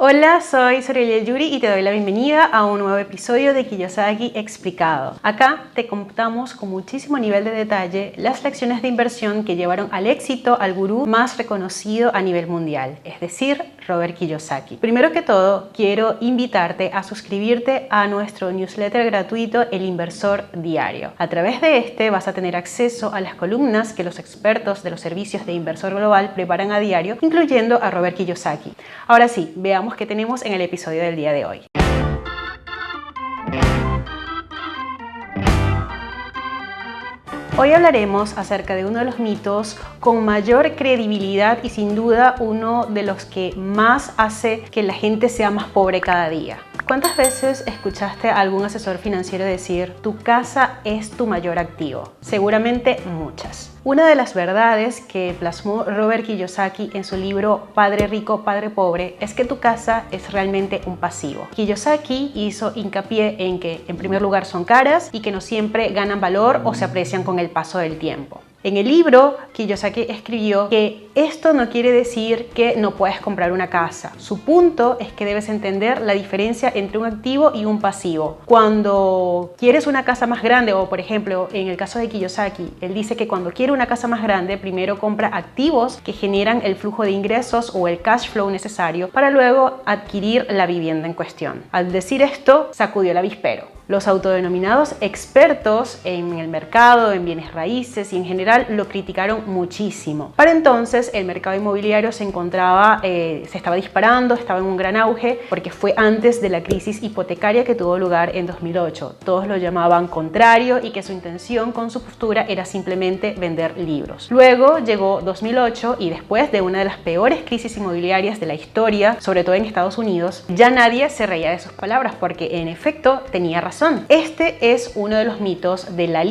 Hola, soy Sorelia Yuri y te doy la bienvenida a un nuevo episodio de Kiyosaki Explicado. Acá te contamos con muchísimo nivel de detalle las lecciones de inversión que llevaron al éxito al gurú más reconocido a nivel mundial, es decir, Robert Kiyosaki. Primero que todo, quiero invitarte a suscribirte a nuestro newsletter gratuito El Inversor Diario. A través de este vas a tener acceso a las columnas que los expertos de los servicios de inversor global preparan a diario, incluyendo a Robert Kiyosaki. Ahora sí, veamos qué tenemos en el episodio del día de hoy. Hoy hablaremos acerca de uno de los mitos con mayor credibilidad y sin duda uno de los que más hace que la gente sea más pobre cada día. ¿Cuántas veces escuchaste a algún asesor financiero decir tu casa es tu mayor activo? Seguramente muchas. Una de las verdades que plasmó Robert Kiyosaki en su libro Padre Rico, Padre Pobre es que tu casa es realmente un pasivo. Kiyosaki hizo hincapié en que en primer lugar son caras y que no siempre ganan valor o se aprecian con el paso del tiempo. En el libro, Kiyosaki escribió que esto no quiere decir que no puedes comprar una casa. Su punto es que debes entender la diferencia entre un activo y un pasivo. Cuando quieres una casa más grande, o por ejemplo, en el caso de Kiyosaki, él dice que cuando quiere una casa más grande, primero compra activos que generan el flujo de ingresos o el cash flow necesario para luego adquirir la vivienda en cuestión. Al decir esto, sacudió el avispero. Los autodenominados expertos en el mercado, en bienes raíces y en general lo criticaron muchísimo. Para entonces el mercado inmobiliario se estaba disparando, estaba en un gran auge porque fue antes de la crisis hipotecaria que tuvo lugar en 2008. Todos lo llamaban contrario y que su intención con su postura era simplemente vender libros. Luego llegó 2008 y después de una de las peores crisis inmobiliarias de la historia, sobre todo en Estados Unidos, ya nadie se reía de sus palabras porque en efecto tenía razón. Este es uno de los mitos de la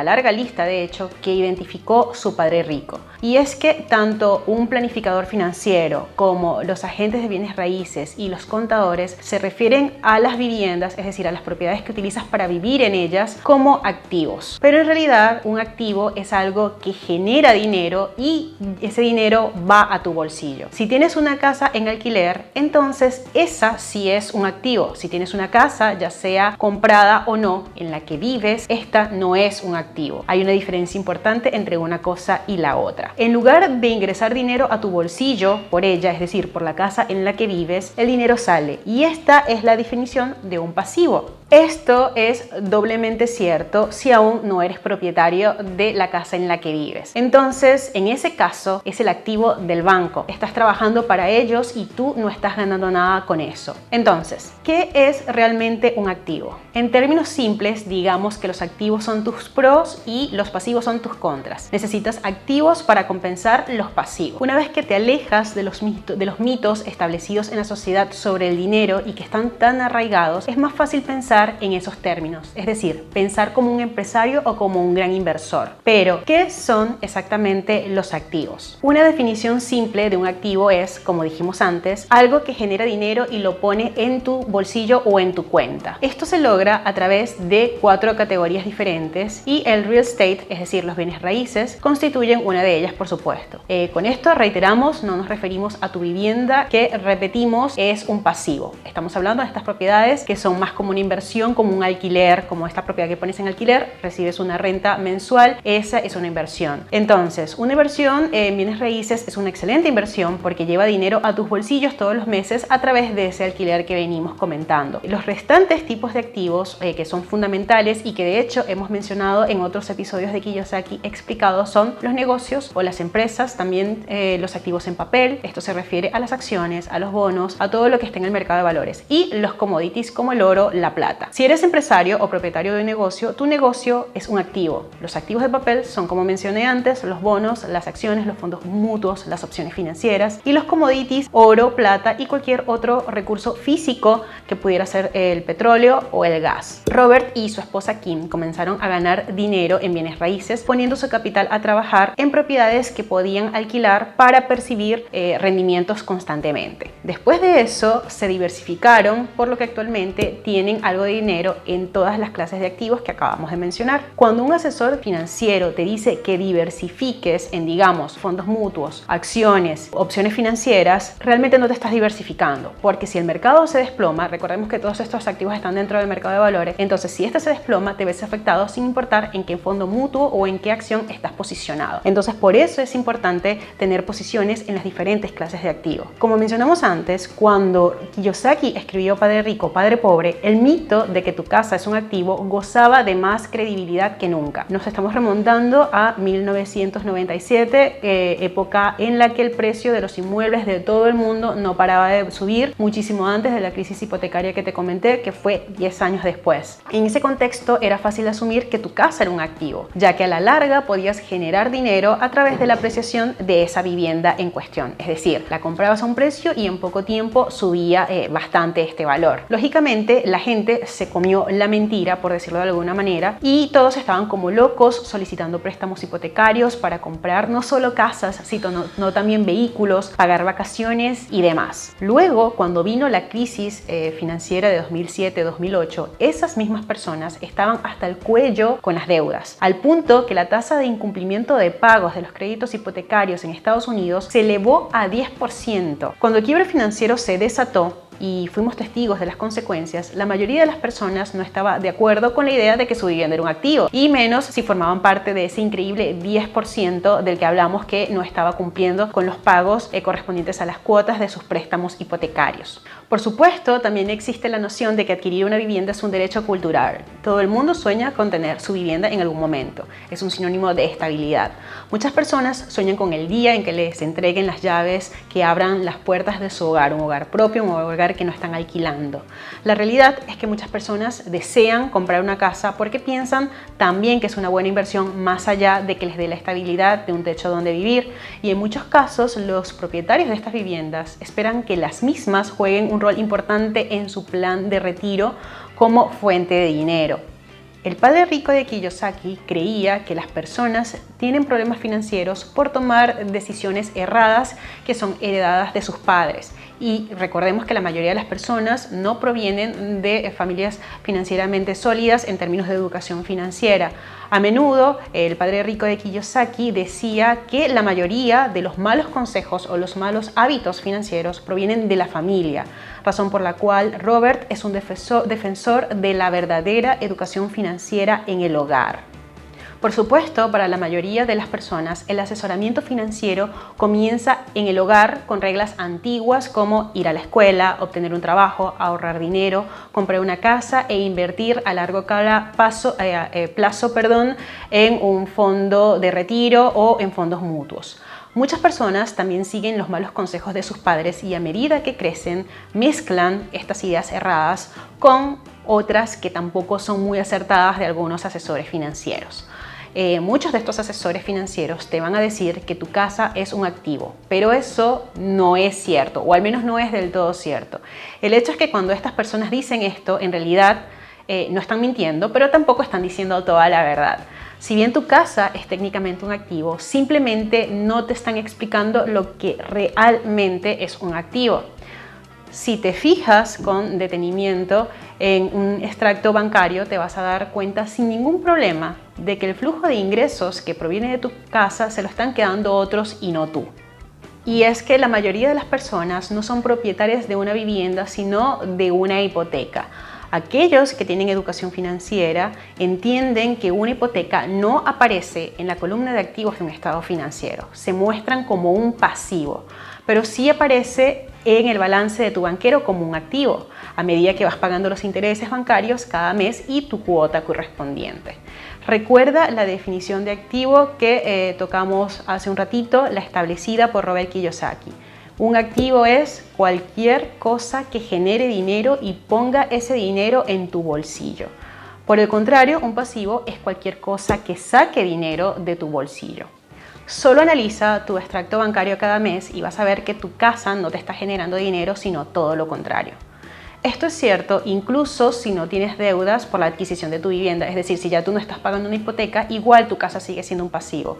larga lista de hecho, que identificó su padre rico. Y es que tanto un planificador financiero como los agentes de bienes raíces y los contadores se refieren a las viviendas, es decir, a las propiedades que utilizas para vivir en ellas, como activos. Pero en realidad un activo es algo que genera dinero y ese dinero va a tu bolsillo. Si tienes una casa en alquiler, entonces esa sí es un activo. Si tienes una casa, ya sea comprada o no, en la que vives, esta no es un activo. Hay una diferencia importante entre una cosa y la otra. En lugar de ingresar dinero a tu bolsillo por ella, es decir, por la casa en la que vives, el dinero sale. Y esta es la definición de un pasivo. Esto es doblemente cierto si aún no eres propietario de la casa en la que vives. Entonces, en ese caso, es el activo del banco. Estás trabajando para ellos y tú no estás ganando nada con eso. Entonces, ¿qué es realmente un activo? En términos simples, digamos que los activos son tus pros y los pasivos son tus contras. Necesitas activos para compensar los pasivos. Una vez que te alejas de los mitos establecidos en la sociedad sobre el dinero y que están tan arraigados, es más fácil pensar en esos términos, es decir, pensar como un empresario o como un gran inversor. Pero, ¿qué son exactamente los activos? Una definición simple de un activo es, como dijimos antes, algo que genera dinero y lo pone en tu bolsillo o en tu cuenta. Esto se logra a través de 4 categorías diferentes y el real estate, es decir, los bienes raíces, constituyen una de ellas, por supuesto. Con esto reiteramos, no nos referimos a tu vivienda, que repetimos es un pasivo. Estamos hablando de estas propiedades que son más como una inversión, como un alquiler, como esta propiedad que pones en alquiler, recibes una renta mensual, esa es una inversión. Entonces, una inversión en bienes raíces es una excelente inversión porque lleva dinero a tus bolsillos todos los meses a través de ese alquiler que venimos comentando. Los restantes tipos de activos que son fundamentales y que de hecho hemos mencionado en otros episodios de Kiyosaki Explicado son los negocios o las empresas, también los activos en papel, esto se refiere a las acciones, a los bonos, a todo lo que esté en el mercado de valores, y los commodities como el oro, la plata. Si eres empresario o propietario de un negocio, tu negocio es un activo. Los activos de papel son, como mencioné antes, los bonos, las acciones, los fondos mutuos, las opciones financieras, y los commodities, oro, plata y cualquier otro recurso físico que pudiera ser el petróleo o el gas. Robert y su esposa Kim comenzaron a ganar dinero en bienes raíces poniendo su capital a trabajar en propiedades que podían alquilar para percibir rendimientos constantemente. Después de eso se diversificaron, por lo que actualmente tienen algo algo de dinero en todas las clases de activos que acabamos de mencionar. Cuando un asesor financiero te dice que diversifiques en, digamos, fondos mutuos, acciones, opciones financieras, realmente no te estás diversificando, porque si el mercado se desploma, recordemos que todos estos activos están dentro del mercado de valores, entonces si este se desploma, te ves afectado sin importar en qué fondo mutuo o en qué acción estás posicionado. Entonces, por eso es importante tener posiciones en las diferentes clases de activos. Como mencionamos antes, cuando Kiyosaki escribió Padre Rico, Padre Pobre, el mito de que tu casa es un activo gozaba de más credibilidad que nunca. Nos estamos remontando a 1997, época en la que el precio de los inmuebles de todo el mundo no paraba de subir, muchísimo antes de la crisis hipotecaria que te comenté, que fue 10 años después. En ese contexto era fácil asumir que tu casa era un activo, ya que a la larga podías generar dinero a través de la apreciación de esa vivienda en cuestión. Es decir, la comprabas a un precio y en poco tiempo subía bastante este valor. Lógicamente, la gente se comió la mentira, por decirlo de alguna manera, y todos estaban como locos solicitando préstamos hipotecarios para comprar no solo casas, sino también vehículos, pagar vacaciones y demás. Luego, cuando vino la crisis financiera de 2007-2008, esas mismas personas estaban hasta el cuello con las deudas, al punto que la tasa de incumplimiento de pagos de los créditos hipotecarios en Estados Unidos se elevó a 10%. Cuando el quiebre financiero se desató y fuimos testigos de las consecuencias, la mayoría de las personas no estaba de acuerdo con la idea de que su vivienda era un activo, y menos si formaban parte de ese increíble 10% del que hablamos que no estaba cumpliendo con los pagos correspondientes a las cuotas de sus préstamos hipotecarios. Por supuesto, también existe la noción de que adquirir una vivienda es un derecho cultural. Todo el mundo sueña con tener su vivienda en algún momento. Es un sinónimo de estabilidad. Muchas personas sueñan con el día en que les entreguen las llaves que abran las puertas de su hogar, un hogar propio, un hogar que no están alquilando. La realidad es que muchas personas desean comprar una casa porque piensan también que es una buena inversión, más allá de que les dé la estabilidad de un techo donde vivir, y en muchos casos los propietarios de estas viviendas esperan que las mismas jueguen un rol importante en su plan de retiro como fuente de dinero. El padre rico de Kiyosaki creía que las personas tienen problemas financieros por tomar decisiones erradas que son heredadas de sus padres. Y recordemos que la mayoría de las personas no provienen de familias financieramente sólidas en términos de educación financiera. A menudo, el padre rico de Kiyosaki decía que la mayoría de los malos consejos o los malos hábitos financieros provienen de la familia, razón por la cual Robert es un defensor de la verdadera educación financiera en el hogar. Por supuesto, para la mayoría de las personas, el asesoramiento financiero comienza en el hogar con reglas antiguas como ir a la escuela, obtener un trabajo, ahorrar dinero, comprar una casa e invertir a largo plazo en un fondo de retiro o en fondos mutuos. Muchas personas también siguen los malos consejos de sus padres y a medida que crecen mezclan estas ideas erradas con otras que tampoco son muy acertadas de algunos asesores financieros. Muchos de estos asesores financieros te van a decir que tu casa es un activo, pero eso no es cierto, o al menos no es del todo cierto. El hecho es que cuando estas personas dicen esto, en realidad no están mintiendo, pero tampoco están diciendo toda la verdad. Si bien tu casa es técnicamente un activo, simplemente no te están explicando lo que realmente es un activo. Si te fijas con detenimiento en un extracto bancario, te vas a dar cuenta sin ningún problema de que el flujo de ingresos que proviene de tu casa se lo están quedando otros y no tú. Y es que la mayoría de las personas no son propietarias de una vivienda, sino de una hipoteca. Aquellos que tienen educación financiera entienden que una hipoteca no aparece en la columna de activos de un estado financiero, se muestran como un pasivo, pero sí aparece en el balance de tu banquero como un activo, a medida que vas pagando los intereses bancarios cada mes y tu cuota correspondiente. Recuerda la definición de activo que tocamos hace un ratito, la establecida por Robert Kiyosaki. Un activo es cualquier cosa que genere dinero y ponga ese dinero en tu bolsillo. Por el contrario, un pasivo es cualquier cosa que saque dinero de tu bolsillo. Solo analiza tu extracto bancario cada mes y vas a ver que tu casa no te está generando dinero, sino todo lo contrario. Esto es cierto incluso si no tienes deudas por la adquisición de tu vivienda, es decir, si ya tú no estás pagando una hipoteca, igual tu casa sigue siendo un pasivo.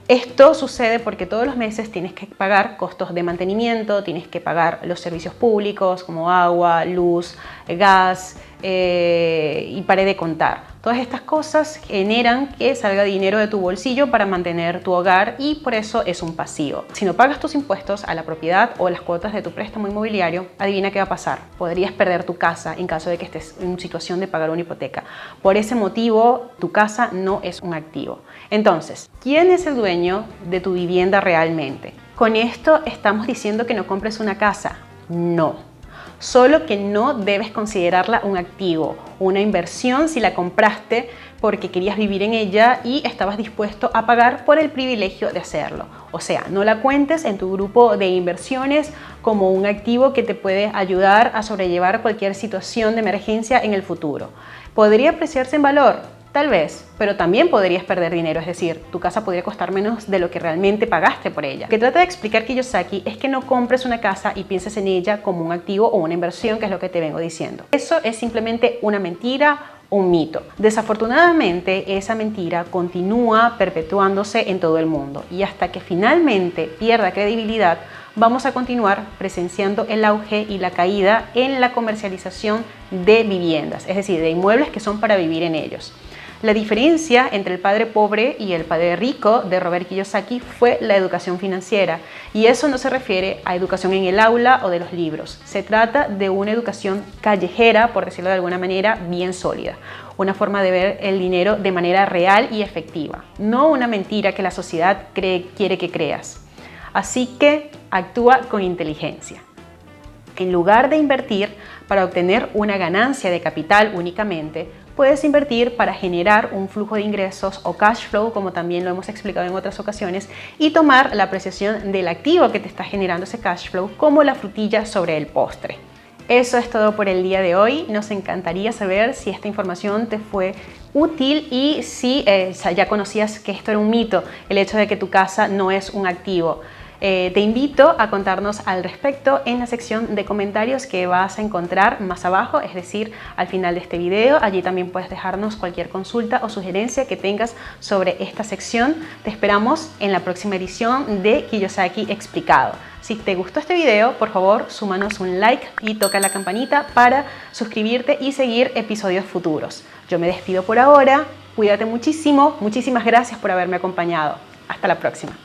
Esto sucede porque todos los meses tienes que pagar costos de mantenimiento, tienes que pagar los servicios públicos como agua, luz, gas, y paré de contar. Todas estas cosas generan que salga dinero de tu bolsillo para mantener tu hogar y por eso es un pasivo. Si no pagas tus impuestos a la propiedad o las cuotas de tu préstamo inmobiliario, adivina qué va a pasar. Podrías perder tu casa en caso de que estés en situación de pagar una hipoteca. Por ese motivo, tu casa no es un activo. Entonces, ¿quién es el dueño de tu vivienda realmente? ¿Con esto estamos diciendo que no compres una casa? No. Solo que no debes considerarla un activo, una inversión si la compraste porque querías vivir en ella y estabas dispuesto a pagar por el privilegio de hacerlo. O sea, no la cuentes en tu grupo de inversiones como un activo que te puede ayudar a sobrellevar cualquier situación de emergencia en el futuro. ¿Podría apreciarse en valor? Tal vez, pero también podrías perder dinero, es decir, tu casa podría costar menos de lo que realmente pagaste por ella. Lo que trata de explicar Kiyosaki es que no compres una casa y pienses en ella como un activo o una inversión, que es lo que te vengo diciendo. Eso es simplemente una mentira, un mito. Desafortunadamente, esa mentira continúa perpetuándose en todo el mundo y hasta que finalmente pierda credibilidad, vamos a continuar presenciando el auge y la caída en la comercialización de viviendas, es decir, de inmuebles que son para vivir en ellos. La diferencia entre el padre pobre y el padre rico de Robert Kiyosaki fue la educación financiera, y eso no se refiere a educación en el aula o de los libros. Se trata de una educación callejera, por decirlo de alguna manera, bien sólida. Una forma de ver el dinero de manera real y efectiva, no una mentira que la sociedad quiere que creas. Así que actúa con inteligencia. En lugar de invertir para obtener una ganancia de capital únicamente, puedes invertir para generar un flujo de ingresos o cash flow, como también lo hemos explicado en otras ocasiones, y tomar la apreciación del activo que te está generando ese cash flow como la frutilla sobre el postre. Eso es todo por el día de hoy. Nos encantaría saber si esta información te fue útil y si ya conocías que esto era un mito, el hecho de que tu casa no es un activo. Te invito a contarnos al respecto en la sección de comentarios que vas a encontrar más abajo, es decir, al final de este video. Allí también puedes dejarnos cualquier consulta o sugerencia que tengas sobre esta sección. Te esperamos en la próxima edición de Kiyosaki Explicado. Si te gustó este video, por favor, súmanos un like y toca la campanita para suscribirte y seguir episodios futuros. Yo me despido por ahora, cuídate muchísimo, muchísimas gracias por haberme acompañado. Hasta la próxima.